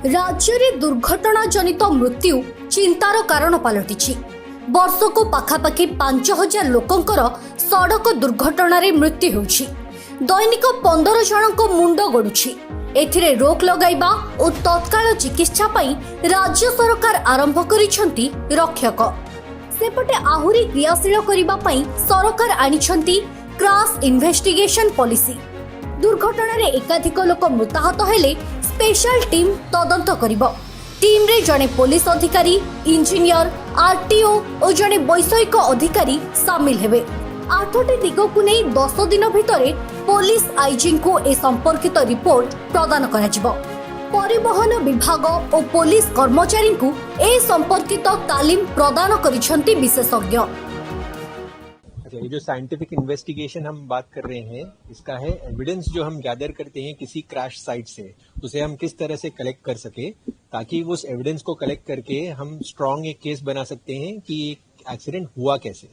राज्य में दुर्घटना जनित मृत्यु चिंतार कारण पलटि वर्षक पाखापाखि 5000 लोकंकर सड़क दुर्घटना मृत्यु होछि। दैनिक 15 जनक मुंड गड़ुछि। एथिरे रोक लगाइबा और तत्काल चिकित्सा पई राज्य सरकार आरंभ करिसेंती रक्षक। सेपटे आहुरी क्रियाशील करिबा पई सरकार आनिछंती क्रैश इन्वेस्टिगेशन पॉलिसी। दुर्घटना रे एकाधिक लोक मृताहत हेले स्पेशल टीम तदंत करिबो। टीम रे जने पुलिस अधिकारी, इंजीनियर, आरटीओ और जने वैषयिक अधिकारी शामिल हेबे। 8टी दिगकु नै 10 दिन भितरे पुलिस आईजी को ए संपर्कित रिपोर्ट प्रदान कराजिबो। परिवहन विभाग और पुलिस कर्मचारी को ए संपर्कित तालीम प्रदान करिसेंती विशेषज्ञ। ये जो साइंटिफिक इन्वेस्टिगेशन हम बात कर रहे हैं, इसका है एविडेंस जो हम गैदर करते हैं किसी क्रैश साइट से, उसे हम किस तरह से कलेक्ट कर सके, ताकि उस एविडेंस को कलेक्ट करके हम स्ट्रॉन्ग एक केस बना सकते हैं कि एक्सीडेंट हुआ कैसे।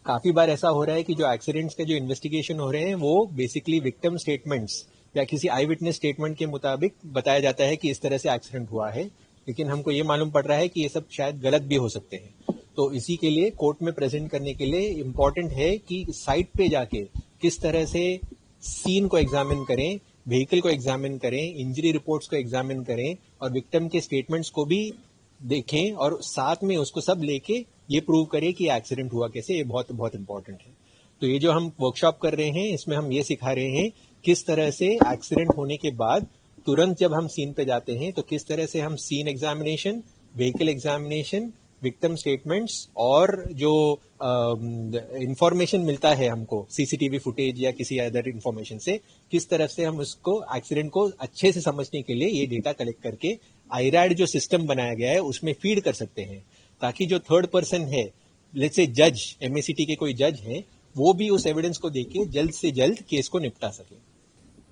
काफी बार ऐसा हो रहा है कि जो एक्सीडेंट्स के जो इन्वेस्टिगेशन हो रहे हैं वो बेसिकली विक्टिम स्टेटमेंट्स या किसी आई विटनेस स्टेटमेंट के मुताबिक बताया जाता है कि इस तरह से एक्सीडेंट हुआ है, लेकिन हमको ये मालूम पड़ रहा है कि ये सब शायद गलत भी हो सकते हैं। तो इसी के लिए कोर्ट में प्रेजेंट करने के लिए इम्पोर्टेंट है कि साइट पे जाके किस तरह से सीन को एग्जामिन करें, व्हीकल को एग्जामिन करें, इंजरी रिपोर्ट्स को एग्जामिन करें और विक्टिम के स्टेटमेंट्स को भी देखें और साथ में उसको सब लेके ये प्रूव करें कि एक्सीडेंट हुआ कैसे। ये बहुत बहुत इंपॉर्टेंट है। तो ये जो हम वर्कशॉप कर रहे हैं, इसमें हम ये सिखा रहे हैं किस तरह से एक्सीडेंट होने के बाद तुरंत जब हम सीन पे जाते हैं तो किस तरह से हम scene examination, vehicle examination, victim statements और जो इंफॉर्मेशन मिलता है हमको सीसीटीवी फुटेज या किसी अदर इंफॉर्मेशन से, किस तरह से हम उसको एक्सीडेंट को अच्छे से समझने के लिए ये डेटा कलेक्ट करके आईरैड जो सिस्टम बनाया गया है उसमें फीड कर सकते हैं, ताकि जो थर्ड पर्सन है, लेट्स से जज, एमएसीटी के कोई जज हैं, वो भी उस एविडेंस को देके जल्द से जल्द केस को निपटा सके।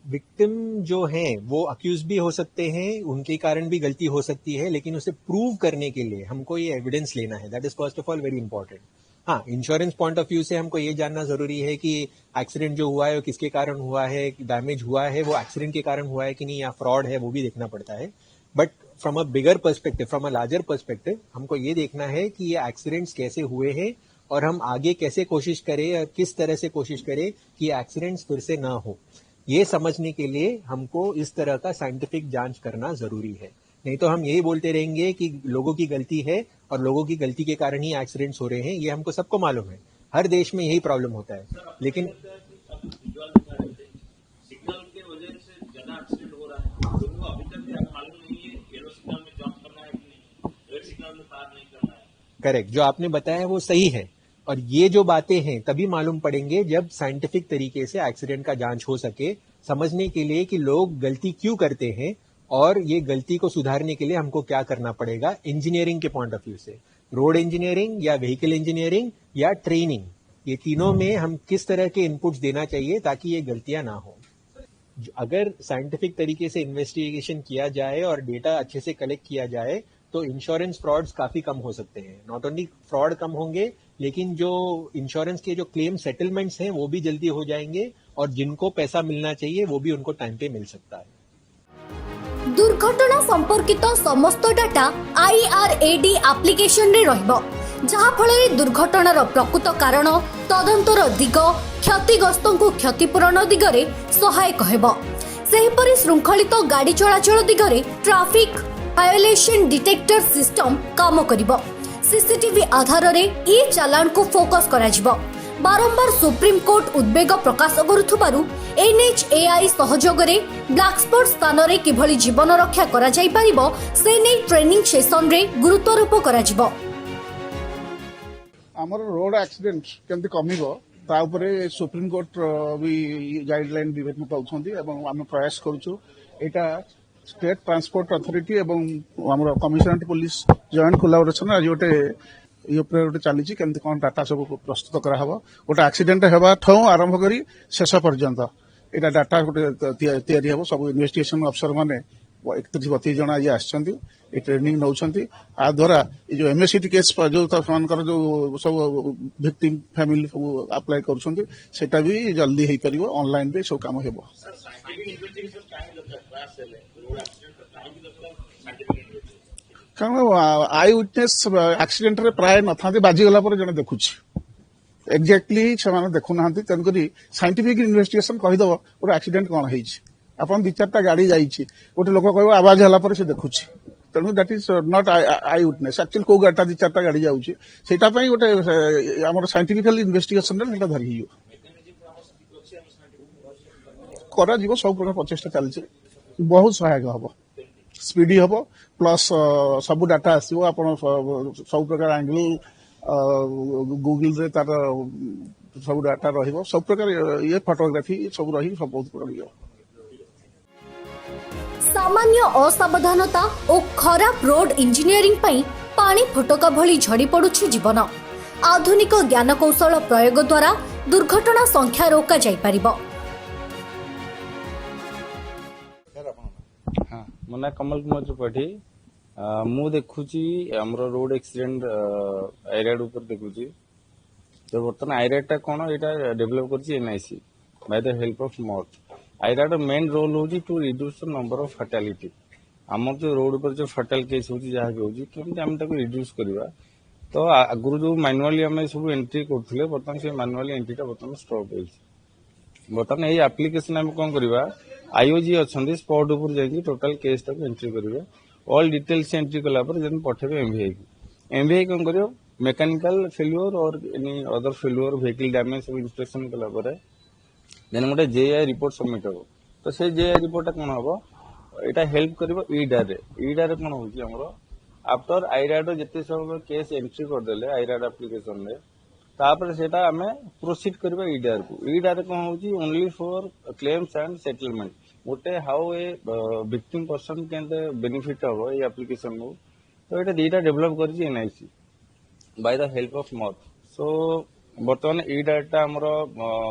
विक्टिम जो हैं वो अक्यूज भी हो सकते हैं, उनके कारण भी गलती हो सकती है, लेकिन उसे प्रूव करने के लिए हमको ये एविडेंस लेना है। That is first of all very important. हाँ, इंश्योरेंस पॉइंट ऑफ व्यू से हमको ये जानना जरूरी है कि एक्सीडेंट जो हुआ है वो किसके कारण हुआ है, डैमेज हुआ है वो एक्सीडेंट के कारण हुआ है कि नहीं, या फ्रॉड है, वो भी देखना पड़ता है। But from a bigger perspective, from a larger perspective, हमको ये देखना है कि ये एक्सीडेंट्स कैसे हुए हैं और हम आगे कैसे कोशिश करें या किस तरह से कोशिश करें कि एक्सीडेंट्स फिर से ना हो। ये समझने के लिए हमको इस तरह का साइंटिफिक जांच करना जरूरी है। नहीं तो हम यही बोलते रहेंगे कि लोगों की गलती है और लोगों की गलती के कारण ही एक्सीडेंट्स हो रहे हैं। ये हमको सबको मालूम है, हर देश में यही प्रॉब्लम होता है। लेकिन करेक्ट, जो आपने बताया है वो सही है, और ये जो बातें हैं तभी मालूम पड़ेंगे जब साइंटिफिक तरीके से एक्सीडेंट का जांच हो सके, समझने के लिए कि लोग गलती क्यों करते हैं और ये गलती को सुधारने के लिए हमको क्या करना पड़ेगा इंजीनियरिंग के पॉइंट ऑफ व्यू से। रोड इंजीनियरिंग या व्हीकल इंजीनियरिंग या ट्रेनिंग, ये तीनों में हम किस तरह के इनपुट्स देना चाहिए ताकि ये गलतियां ना हो। अगर साइंटिफिक तरीके से इन्वेस्टिगेशन किया जाए और डेटा अच्छे से कलेक्ट किया जाए तो इंश्योरेंस फ्रॉड्स काफी कम हो सकते हैं। नॉट ओनली फ्रॉड कम होंगे, लेकिन जो इंश्योरेंस के जो क्लेम सेटलमेंट्स हैं वो भी जल्दी हो जाएंगे और जिनको पैसा मिलना चाहिए वो भी उनको टाइम पे मिल सकता है। दुर्घटना संपर्कित समस्त डाटा आईआरएडी एप्लिकेशन रे रहइबो, जहा फଳରେ दुर्घटनार प्रकृत कारण, तदंतर दिग, क्षतिग्रस्तों को क्षतिपूरण दिगरे सहायक हेबो। सेहिपरि श्रृंखलित गाड़ी चलाचल दिगरे ट्रैफिक वायोलेशन डिटेक्टर सिस्टम काम करिबो। सीसीटीवी आधार रे ई चालान को फोकस कराजिबो। बारंबार सुप्रीम कोर्ट उद्वेग प्रकाश करुथुबारु एनएचएआई सहयोग रे ब्लैक स्पॉट स्थान रे किभली जीवन रक्षा करा जाई परिबो से नै ट्रेनिंग सेशन रे गुरुत्वारोप कराजिबो। हमर रोड एक्सीडेंट केमति कमिबो ता उपरे सुप्रीम कोर्ट भी गाइडलाइन विभिन्न पाउछंती एवं हम प्रयास करूछु। एटा स्टेट ट्रांसपोर्ट अथॉरिटी एवं हमर कमिशनरेट पुलिस जॉइंट कोलैबोरेशन आज गोटे ये चली केमती कौन डाटा सब प्रस्तुत कराहब। गोटे एक्सीडेंट हेबा ठौ आरंभ करी शेष पर्यंत एटा डाटा गोटे तैयारी हेबो। सब इन्वेस्टिगेशन अफसर माने 31-32 जन आज आछंती, ए ट्रेनिंग नौछंती। आ द्वारा ये जो एमएससीटी केस जो तनकर जो सब विक्टिम फैमिली सब अप्लाई करछंती सेटा भी जल्दी हेई परिबो, ऑनलाइन पे सब काम हेबो। କାରଣ ଆଇ ୱିଟନେସ୍ ଆକ୍ସିଡେଣ୍ଟରେ ପ୍ରାୟ ନଥାନ୍ତି, ବାଜିଗଲା ପରେ ଜଣେ ଦେଖୁଛି, ଏକ୍ଜାକ୍ଟଲି ସେମାନେ ଦେଖୁନାହାନ୍ତି। ତେଣୁକରି ସାଇଣ୍ଟିଫିକ ଇନଭେଷ୍ଟିଗେସନ କହିଦବ ଗୋଟେ ଆକ୍ସିଡେଣ୍ଟ କଣ ହେଇଛି। ଆପଣ 2-4ଟା ଗାଡି ଯାଇଛି, ଗୋଟେ ଲୋକ କହିବ ଆବାଜ ହେଲା ପରେ ସେ ଦେଖୁଛି। ତେଣୁ that is naught I witness. Actually କୋଉ ଗାଡିଟା 2-4ଟା ଗାଡି ଯାଉଛି, ସେଇଟା ପାଇଁ ଗୋଟେ ଆମର ସାଇଣ୍ଟିଫିକାଲି ଇନଭେଷ୍ଟିଗେସନରେ ସେଇଟା ଧରି ହେଇଯିବ, କରାଯିବ। ସବୁ ପ୍ରକାର ପ୍ରଚେଷ୍ଟା ଚାଲିଛି, ବହୁତ ସହାୟକ ହବ, ସ୍ପିଡି ହବ, ପ୍ଲସ୍ ସବୁ ଡାଟା ଆସିବ। ଆପଣ ସବୁ ପ୍ରକାର ଆଙ୍ଗେଲ ଗୁଗଲରେ ତାର ସବୁ ଡାଟା ରହିବ, ସବୁ ପ୍ରକାର ଇଏ ଫଟୋଗ୍ରାଫି ସବୁ ରହି ସବୁ ବହୁତ ପ୍ରକାର ଇଏ। ସାମାନ୍ୟ ଅସାବଧାନତା ଓ ଖରାପ ରୋଡ ଇଞ୍ଜିନିୟରିଂ ପାଇଁ ପାଣି ଫୋଟକା ଭଳି ଝଡ଼ି ପଡ଼ୁଛି ଜୀବନ। ଆଧୁନିକ ଜ୍ଞାନକୌଶଳ ପ୍ରୟୋଗ ଦ୍ୱାରା ଦୁର୍ଘଟଣା ସଂଖ୍ୟା ରୋକାଯାଇପାରିବ। हाँ मो ना कमल कुमार त्रिपाठी मु देखुची हमर रोड एक्सीडेंट आईराड ऊपर देखुची। तो बर्तमान आईराड टा कोन एटा डेवलप करची NIC by the help of मॉड। आईराड मेन रोल होची to reduce the number of fatality. हमर जो रोड पर जो फैटल केस होची जहा होची केमते हम ताको रिड्यूस करबा। तो आगुरु जो मैनुअली हम सब एंट्री करथले बर्तमान से मैनुअली एंट्री टा बर्तमान स्टॉप होइछ। बर्तमान यही एप्लिकेशन आम कौन करवा आईओजी अच्छा स्पॉट उपर जाइए टोटाल केस टाक एंट्री करेंगे ऑल डिटेल्स एंट्री कलापर जब पठेबे एमवीआई को। एमवीआई कौन करियो मेकानिकल फेल्योर और any other failure vehicle damage सब इंस्पेक्शन कलापर देन गोटे जेआई रिपोर्ट सबमिट हम। तो से जेआई रिपोर्ट कौन हम यहाँ हेल्प कर ईडार ईडार कौन हो आफ्टर आईराड जिते सब केस एंट्री करदे आईराड एप्लिकेशन रे तापर सेटा हमें प्रोसीड करबा ईडार को। ईडार कौन होची only for claims and settlement गोटे how a victim person can benefit हबो ए एप्लिकेशन को। तो एटा दीटा डेवलप करची NIC by the help of मॉड। सो बर्तमान ईडाटा हमर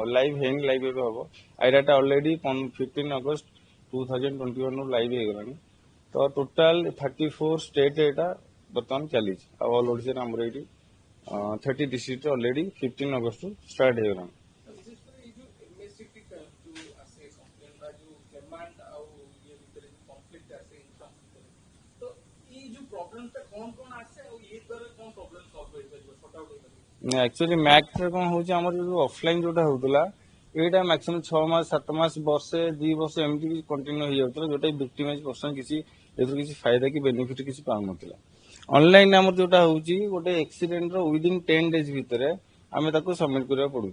लाइव हेन लाइव एबे हबो। आईडाटा ऑलरेडी 15 अगस्त 2021 नो लाइव हे गलानी। तो टोटल 34 स्टेट एटा बर्तमान चली ऑल ओडिसा हमर एटी 30 डिस्ट्रिक्ट ऑलरेडी 15 अगस्त स्टार्ट हो गला। एक्चुअली मैक्स कौन हो ऑफलाइन जोटा होता यहाँ मैक्सिमम 6 मास 7 मास वर्षे 2 वर्ष एमती कंटिन्यू हो जाता जोटा विक्टिमाइज पर्सन किसी फायदा की बेनिफिट किसी पाऊन। ऑनलाइन आम जोटा हूँ गोटे एक्सीडेंट विदिन 10 डेज भितर आम सबमिट करा पड़ू।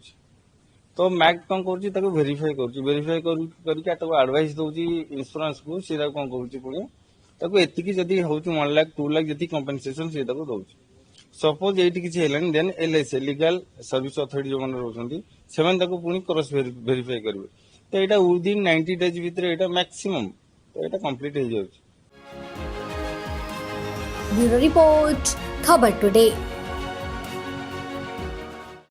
तो मैक्स कौन कर वेरीफाई वेरीफाई करके एडवाइस दौर इंश्योरेंस को सी कौन करी जदि हूँ 1 लाख 2 लाख जी कंपेनसेशन सी दौर। सपोज ये किसी देन एलआईसी लीगल सर्विस अथॉरिटी जो मैंने रोचंती से पुणी क्रॉस वेरीफाई करेंगे। तो यहाँ विदिन 90 डेज भितर यहाँ मैक्सिमम तो यहाँ कंप्लीट हो जाए। ब्यूरो रिपोर्ट खबर टुडे।